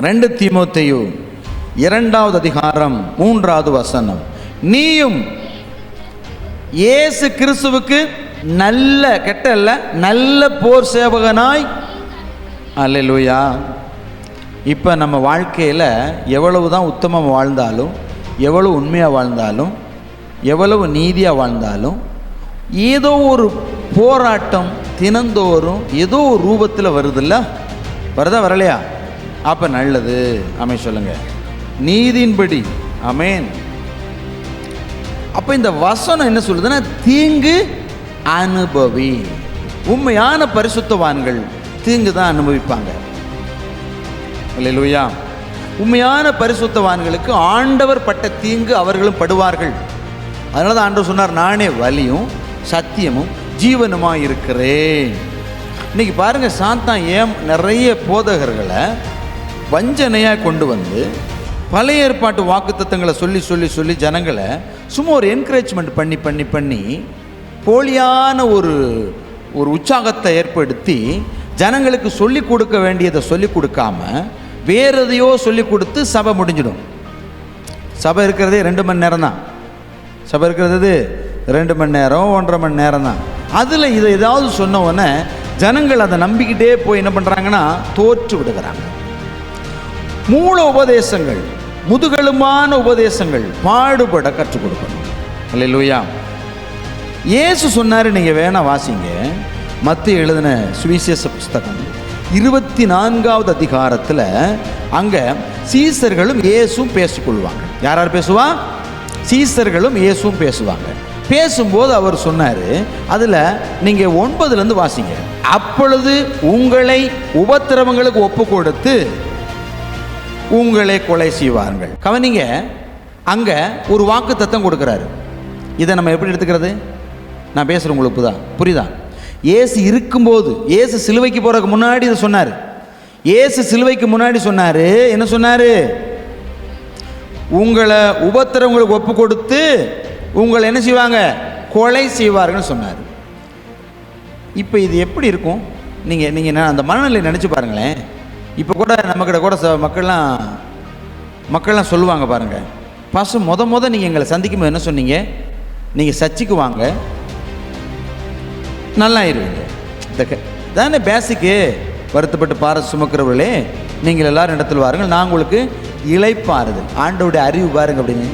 2 தீமோத்தேயு 2வது அதிகாரம் 3வது வசனம். நீயும் இயேசு கிறிஸ்துவுக்கு நல்ல, கெட்ட அல்ல, நல்ல போர் சேவகனாய். அல்லேலூயா. இப்போ நம்ம வாழ்க்கையில் எவ்வளவு தான் உத்தமமாக வாழ்ந்தாலும், எவ்வளவு உண்மையாக வாழ்ந்தாலும், எவ்வளவு நீதியாக வாழ்ந்தாலும், ஏதோ ஒரு போராட்டம் தினந்தோறும் ஏதோ ஒரு ரூபத்தில் வருதில்ல? வருதா வரலையா? அப்போ நல்லது. ஆமென் சொல்லுங்க. நீதியின்படி. ஆமென். அப்போ இந்த வசனம் என்ன சொல்லுதுன்னா, தீங்கு அனுபவி. உண்மையான பரிசுத்தவான்கள் தீங்கு தான் அனுபவிப்பாங்க. அல்லேலூயா. உண்மையான பரிசுத்தவான்களுக்கு ஆண்டவர் பட்ட தீங்கு அவர்களும் படுவார்கள். அதனால தான் ஆண்டவர் சொன்னார், நானே வழியும் சத்தியமும் ஜீவனுமாக இருக்கிறேன். இன்னைக்கு பாருங்க, சாத்தான் நிறைய போதகர்களை வஞ்சனையாக கொண்டு வந்து பழைய ஏற்பாட்டு வாக்குத்தத்தங்களை சொல்லி சொல்லி சொல்லி ஜனங்களை சும்மா ஒரு என்கரேஜ்மெண்ட் பண்ணி பண்ணி பண்ணி போலியான ஒரு உற்சாகத்தை ஏற்படுத்தி ஜனங்களுக்கு சொல்லிக் கொடுக்க வேண்டியதை சொல்லிக் கொடுக்காம வேற எதையோ சொல்லிக் கொடுத்து சபை முடிஞ்சிடும். சபை இருக்கிறதே 2 மணி நேரம் தான். சபை இருக்கிறது 2 மணி நேரம், 1.5 மணி நேரம் தான். அதில் இதை ஏதாவது சொன்ன உடனே ஜனங்கள் அதை நம்பிக்கிட்டே போய் என்ன பண்ணுறாங்கன்னா தோற்று விடுகிறாங்க. மூல உபதேசங்கள், முதுகெலும்பான உபதேசங்கள் பாடுபட கற்றுக் கொடுக்கணும். அல்லேலூயா. இயேசு சொன்னார், நீங்கள் வேணா வாசிங்க, மத்தேயு எழுதின சுவிசேஷ புஸ்தகம் 24வது அதிகாரத்தில். அங்கே சீசர்களும் இயேசுவும் பேசிக்கொள்வாங்க. யார் யார் பேசுவா? சீசர்களும் இயேசுவும் பேசுவாங்க. பேசும்போது அவர் சொன்னார், அதில் நீங்கள் 9லேருந்து வாசிங்க. அப்பொழுது உங்களை உபத்திரவங்களுக்கு ஒப்பு கொடுத்து உங்களை கொலை செய்வார்கள். கவனிங்க, அங்கே ஒரு வாக்கு தத்தம் கொடுக்குறாரு. இதை நம்ம எப்படி எடுத்துக்கிறது? நான் பேசுகிறேன், உங்களுக்கு புரியுதா? இயேசு இருக்கும்போது, இயேசு சிலுவைக்கு போகிறதுக்கு முன்னாடி இதை சொன்னார். இயேசு சிலுவைக்கு முன்னாடி சொன்னார், என்ன சொன்னார்? உங்களை உபத்திரவங்களுக்கு ஒப்பு கொடுத்து உங்களை என்ன செய்வாங்க? கொலை செய்வார்கள் சொன்னார். இப்போ இது எப்படி இருக்கும்? நீங்கள் அந்த மனநிலை நினச்சி பாருங்களேன். இப்போ கூட நம்மக்கிட்ட கூட மக்கள்லாம் சொல்லுவாங்க பாருங்கள், பாஸ்டர் முத நீங்கள் எங்களை சந்திக்கும்போது என்ன சொன்னீங்க? நீங்கள் சர்ச்சுக்கு வாங்க, நல்லா இருவீங்க. தானே பேசிக்கு. வருத்தப்பட்டு பார சுமக்கிறவர்களே, நீங்கள் எல்லாரும் இடத்துல வாருங்கள், நான் உங்களுக்கு இளைப்பாறுதல். ஆண்டோடைய அறிவு பாருங்க. அப்படின்னு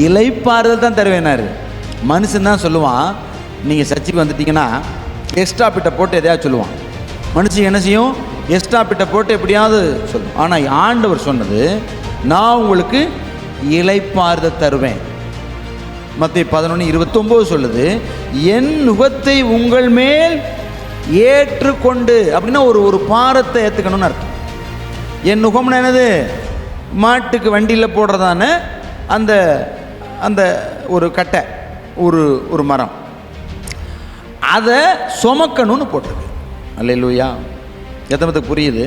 இளைப்பாறுதல் தான் தருவேனாரு. மனுஷன் தான் சொல்லுவான், நீங்கள் சர்ச்சுக்கு வந்துட்டீங்கன்னா எக்ஸ்ட்ரா பிட்டை போட்டு எதையாவது சொல்லுவான். மனுஷன் என்ன செய்யும்? எக்ஸ்ட்ரா பிட்டை போட்டு எப்படியாவது சொல்லும். ஆனால் ஆண்டவர் சொன்னது, நான் உங்களுக்கு இளைப்பாறுதல் தருவேன். மத்தேயு 11:29 சொல்லுது, என் நுகத்தை உங்கள் மேல் ஏற்றுக்கொண்டு. அப்படின்னா ஒரு பாரத்தை ஏற்றுக்கணும்னு அர்த்தம். என் நுகம்னு என்னது? மாட்டுக்கு வண்டியில் போடுறதான அந்த அந்த ஒரு கட்டை, ஒரு மரம், அதை சுமக்கணும்னு போட்டிருக்கு. அல்லேலூயா. எத்தமத்துக்கு புரியுது?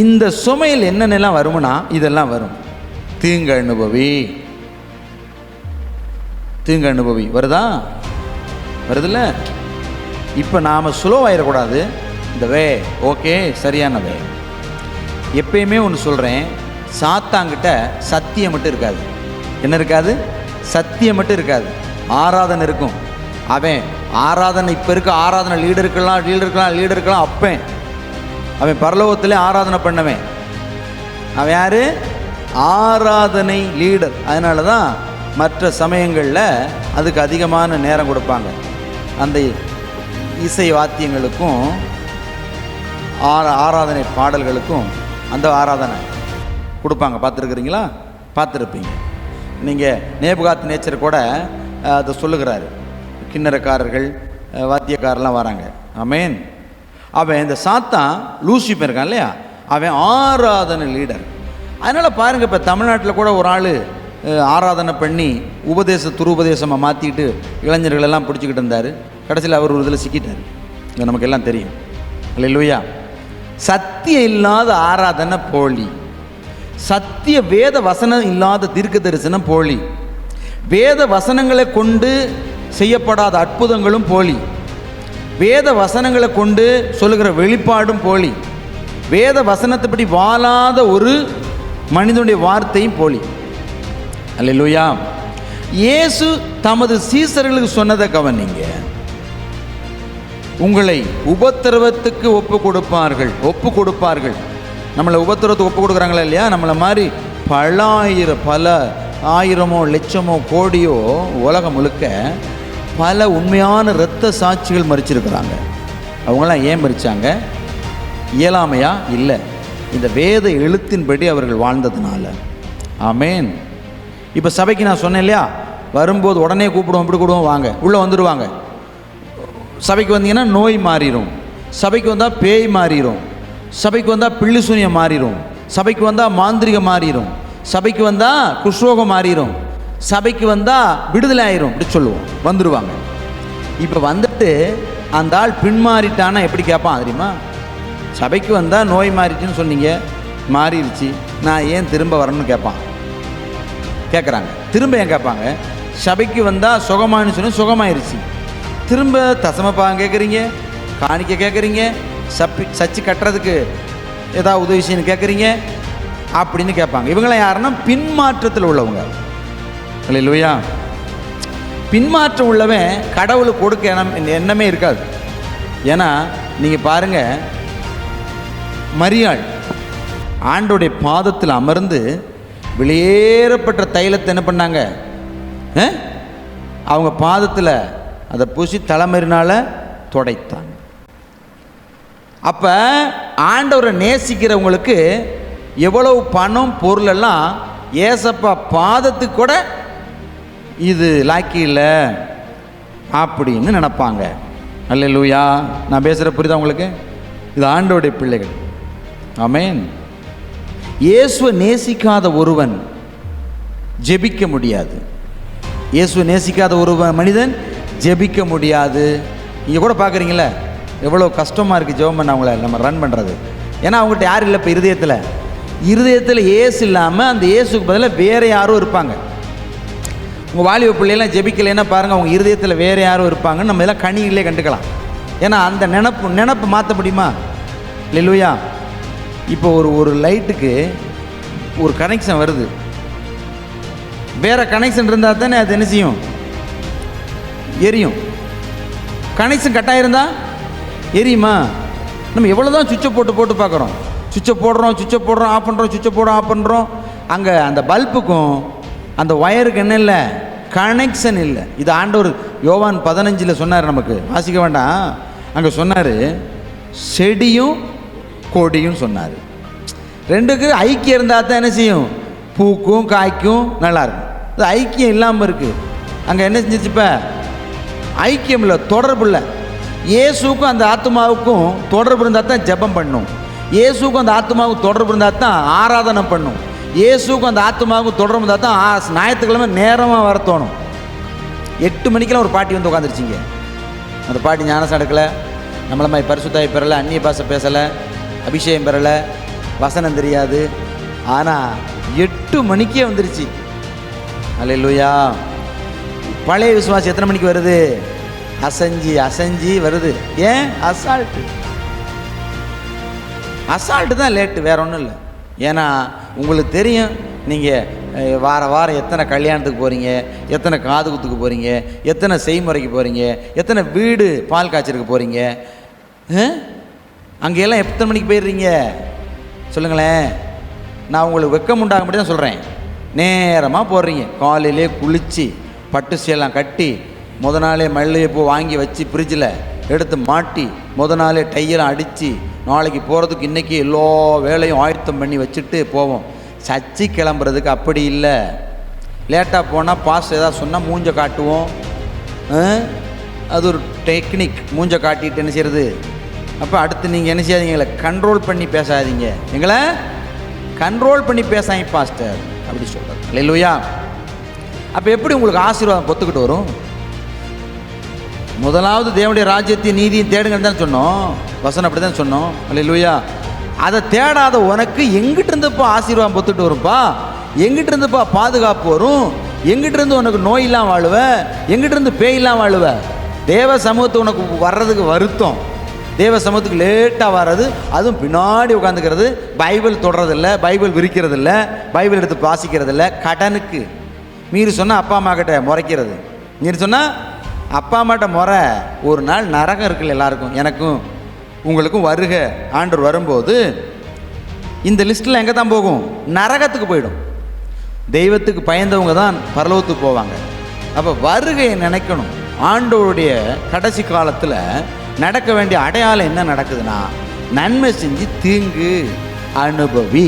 இந்த சுமையில் என்னென்னலாம் வரும்னா இதெல்லாம் வரும். தீங்கு அனுபவி. தீங்கு அனுபவி வருதா? வருதில்ல? இப்போ நாம் ஸ்லோவாயிடக்கூடாது. இந்த ஓகே, சரியான எப்பயுமே ஒன்று சொல்கிறேன், சாத்தாங்கிட்ட சத்தியம் மட்டும் இருக்காது. என்ன இருக்காது? சத்தியம் மட்டும் இருக்காது. ஆராதனை இருக்கும். அவன் ஆராதனை, இப்போ இருக்க ஆராதனை லீடருக்கெல்லாம் அப்பேன். அவன் பரலோகத்திலே ஆராதனை பண்ணவன். அவன் யார்? ஆராதனை லீடர். அதனால தான் மற்ற சமயங்களில் அதுக்கு அதிகமான நேரம் கொடுப்பாங்க. அந்த இசை வாத்தியங்களுக்கும் ஆராதனை பாடல்களுக்கும் அந்த ஆராதனை கொடுப்பாங்க. பார்த்துருக்குறீங்களா? பார்த்துருப்பீங்க. நீங்கள் நேபுகாத் நேச்சர் கூட அதை சொல்லுகிறாரு. கிண்ணறக்காரர்கள், வாத்தியக்காரெலாம் வராங்க. ஆமேன். அவன் இந்த சாத்தான் லூசிஃபர் இருக்கான் இல்லையா, அவன் ஆராதனை லீடர். அதனால் பாருங்கள், இப்போ தமிழ்நாட்டில் கூட ஒரு ஆள் ஆராதனை பண்ணி துருபதேசமாக மாற்றிக்கிட்டு இளைஞர்களெல்லாம் பிடிச்சிக்கிட்டு இருந்தார். கடைசியில் அவர் ஒரு இதில் சிக்கிட்டார். இது நமக்கு எல்லாம் தெரியும். அல்லேலூயா. சத்தியம் இல்லாத ஆராதனை போலி. சத்திய வேத வசனம் இல்லாத தீர்க்க தரிசனம் போலி. வேத வசனங்களை கொண்டு செய்யப்படாத அற்புதங்களும் போலி. வேத வசனங்களை கொண்டு சொல்லுகிற வெளிப்பாடும் போலி. வேத வசனத்தைப்படி வாழாத ஒரு மனிதனுடைய வார்த்தையும் போலி. அல்லேலூயா. இயேசு தமது சீசர்களுக்கு சொன்னதை கவனிங்க. உங்களை உபத்திரவத்துக்கு ஒப்பு கொடுப்பார்கள். நம்மளை உபத்திரவத்துக்கு ஒப்பு கொடுக்குறாங்களா இல்லையா? நம்மளை மாதிரி பல ஆயிரமோ லட்சமோ கோடியோ உலகம் முழுக்க பல உண்மையான இரத்த சாட்சிகள் மரிச்சிருக்கிறாங்க. அவங்களாம் ஏன் மரித்தாங்க? இயலாமையா? இல்லை, இந்த வேத எழுத்தின்படி அவர்கள் வாழ்ந்ததுனால. ஆமேன். இப்போ சபைக்கு நான் சொன்னேன் இல்லையா, வரும்போது உடனே கூப்பிடுவோம், இப்படி கூப்பிடுவோம், வாங்க உள்ளே வந்துடுவாங்க. சபைக்கு வந்தீங்கன்னா நோய் மாறிடும், சபைக்கு வந்தால் பேய் மாறிடும், சபைக்கு வந்தால் பில்லி சூனியம் மாறிடும், சபைக்கு வந்தால் மாந்திரிகம் மாறிடும், சபைக்கு வந்தால் குஷ்ரோகம் மாறிடும், சபைக்கு வந்தால் விடுதலை ஆயிரும், இப்படி சொல்லுவோம். வந்துடுவாங்க. இப்போ வந்துட்டு அந்த ஆள் பின்மாறிட்டானா எப்படி கேட்பான் தெரியுமா? சபைக்கு வந்தால் நோய் மாறிடுச்சுன்னு சொன்னீங்க, மாறிடுச்சு, நான் ஏன் திரும்ப வரணும்னு கேட்குறாங்க. திரும்ப ஏன் கேட்பாங்க? சபைக்கு வந்தால் சுகமானு சொன்ன சுகமாயிருச்சு, திரும்ப தசமப்பாகம் கேட்குறீங்க, காணிக்க கேட்குறீங்க, சர்ச்சு கட்டுறதுக்கு ஏதாவது உதவி செய்யணும் கேட்குறீங்க அப்படின்னு கேட்பாங்க. இவங்களாம் யாருன்னா பின்மாற்றத்தில் உள்ளவங்க. இல்லையா? பின்மாற்றம் உள்ளவன் கடவுளுக்கு கொடுக்க எண்ணமே இருக்காது. ஏன்னா நீங்கள் பாருங்கள், மரியாள் ஆண்டோடைய பாதத்தில் அமர்ந்து வெளியேறப்பட்ட தைலத்தை என்ன பண்ணாங்க? அவங்க பாதத்தில் அதை பூசி தலைமறினால துடைத்தாங்க. அப்போ ஆண்டவரை நேசிக்கிறவங்களுக்கு எவ்வளவு பணம் பொருள் எல்லாம் ஏசப்பா பாதத்துக்கு கூட இது லாக்கி இல்லை அப்படின்னு நினைப்பாங்க. அல்லேலூயா. நான் பேசுகிற புரியுதா உங்களுக்கு? இது ஆண்டவருடைய பிள்ளைகள். ஆமேன். இயேசுவை நேசிக்காத ஒருவன் ஜெபிக்க முடியாது. இயேசுவை நேசிக்காத ஒரு மனிதன் ஜெபிக்க முடியாது. இங்கே கூட பார்க்குறீங்களே எவ்வளோ கஷ்டமாக இருக்குது ஜெபம் பண்ண அவங்கள நம்ம ரன் பண்ணுறது. ஏன்னா அவங்ககிட்ட யாரும் இல்லை. இப்போ இருதயத்தில் இயேசு இல்லாமல் அந்த இயேசுக்கு பதிலாக வேறு யாரும் இருப்பாங்க. உங்கள் வாலிப பிள்ளைலாம் ஜெபிக்கலைன்னா பாருங்கள், அவங்க இருதயத்தில் வேறு யாரும் இருப்பாங்கன்னு நம்ம எல்லாம் கணிகளே கண்டுக்கலாம். ஏன்னா அந்த நினப்பு மாற்ற முடியுமா? இல்லையா? இப்போ ஒரு லைட்டுக்கு ஒரு கனெக்ஷன் வருது, வேறு கனெக்ஷன் இருந்தால் தானே அது என்ன செய்யும்? எரியும். கனெக்ஷன் கட்டாக இருந்தால் எரியுமா? நம்ம எவ்வளோ தான் சுவிட்சை போட்டு பார்க்குறோம், சுவிட்சை போடுறோம் ஆஃப் பண்ணுறோம். அங்கே அந்த பல்புக்கும் அந்த ஒயருக்கு என்ன இல்லை? கனெக்ஷன் இல்லை. இது ஆண்டவர் யோவான் 15 சொன்னார், நமக்கு வாசிக்க வேண்டாம். அங்கே சொன்னார், செடியும் கொடியும் சொன்னார். ரெண்டுக்கு ஐக்கியம் இருந்தால் தான் என்ன செய்யும்? பூக்கும் காய்க்கும் நல்லாயிருக்கும். அது ஐக்கியம் இல்லாமல் இருக்குது. அங்கே என்ன செஞ்சிச்சு? இப்போ ஐக்கியம் இல்லை, தொடர்பு இல்லை. இயேசுக்கும் அந்த ஆத்மாவுக்கும் தொடர்பு இருந்தால் தான் ஜெபம் பண்ணும். இயேசுக்கும் அந்த ஆத்மாவுக்கும் தொடர்பு இருந்தால் தான் ஆராதனை பண்ணும். இயேசுக்கும் அந்த ஆத்மாவுக்கும் தொடர்பு இருந்தால் தான் ஞாயிற்றுக்கிழமை நேரமாக வர தோணும். 8 மணிக்கெல்லாம் ஒரு பாட்டி வந்து உட்காந்துருச்சிங்க. அந்த பாட்டி ஞானசம் எடுக்கலை, நம்மளை மாதிரி பரிசுத்தாய் பெறலை, அந்நிய பாஷை பேசலை, அபிஷேகம் பெறலை, வசனம் தெரியாது. ஆனால் 8 மணிக்கே வந்துருச்சு. அல்லேலூயா. பழைய விசுவாசி எத்தனை மணிக்கு வருது? அசைஞ்சி வருது. ஏன்? அசால்ட்டு தான் லேட்டு, வேற ஒன்றும் இல்லை. ஏன்னா உங்களுக்கு தெரியும், நீங்கள் வாரம் எத்தனை கல்யாணத்துக்கு போகிறீங்க, எத்தனை காது குத்துக்கு போகிறீங்க, எத்தனை செய்முறைக்கு போகிறீங்க, எத்தனை வீடு பால் காய்ச்சலுக்கு போகிறீங்க. அங்கெல்லாம் எத்தனை மணிக்கு போயிடுறீங்க சொல்லுங்களேன். நான் உங்களுக்கு வெக்கம் உண்டாக மட்டும் தான் சொல்கிறேன். நேரமாக போடுறீங்க, காலையிலே குளித்து பட்டு சேலாம் கட்டி, முத நாளே மல்லிகைப்பூ வாங்கி வச்சு ஃப்ரிட்ஜில் எடுத்து மாட்டி, முத நாளே டையெல்லாம் அடித்து, நாளைக்கு போகிறதுக்கு இன்றைக்கி எல்லா வேலையும் ஆயத்தம் பண்ணி வச்சுட்டு போவோம். சர்ச்சு கிளம்புறதுக்கு அப்படி இல்லை. லேட்டாக போனால் பாஸ் ஏதாவது சொன்னால் மூஞ்சை காட்டுவோம். அது ஒரு டெக்னிக். மூஞ்சை காட்டிட்டு என்ன செய்கிறது? அப்போ அடுத்து நீங்கள் என்ன செய்யாதீங்க, எங்களை கண்ட்ரோல் பண்ணி பேசாதீங்க, எங்களை கண்ட்ரோல் பண்ணி பேசாங்க பாஸ்டர் அப்படி சொல்கிறார். அல்லேலூயா. அப்போ எப்படி உங்களுக்கு ஆசீர்வாதம் பொத்துக்கிட்டு வரும்? முதலாவது தேவனுடைய ராஜ்யத்தையும் நீதியும் தேடுங்கன்னு தான் சொன்னோம். வசனம் அப்படி தான் சொன்னோம். அல்லேலூயா. அதை தேடாத உனக்கு எங்கிட்ட இருந்துப்பா ஆசீர்வாதம் பொத்துட்டு வரும்ப்பா, எங்கிட்ட இருந்துப்பா பாதுகாப்பு வரும், எங்கிட்ட இருந்து உனக்கு நோயெல்லாம் வாழுவ, எங்கிட்ட இருந்து பேயெல்லாம் வாழுவ. தேவ சமூகத்தை உனக்கு வர்றதுக்கு வருத்தம். தேவ சமூகத்துக்கு லேட்டாக வர்றது, அதுவும் பின்னாடி உட்காந்துக்கிறது, பைபிள் தொடுறதில்ல, பைபிள் விரிக்கிறதில்ல, பைபிள் எடுத்து வாசிக்கிறதில்ல, கடனுக்கு மீறி சொன்னால் அப்பா அம்மா கிட்ட முறைக்கிறது. மீறி சொன்னால் அப்பா அம்மாட்ட முறை. ஒரு நாள் நரகம் இருக்குல்ல எல்லாருக்கும், எனக்கும் உங்களுக்கும். வருக ஆண்டவர் வரும்போது இந்த லிஸ்ட்டில் எங்கே தான் போகும்? நரகத்துக்கு போயிடும். தெய்வத்துக்கு பயந்தவங்க தான் பரலோகத்துக்கு போவாங்க. அப்போ வருகையை நினைக்கணும். ஆண்டவருடைய கடைசி காலத்தில் நடக்க வேண்டிய அடையாளம் என்ன நடக்குதுன்னா, நன்மை செஞ்சு தீங்கு அனுபவி.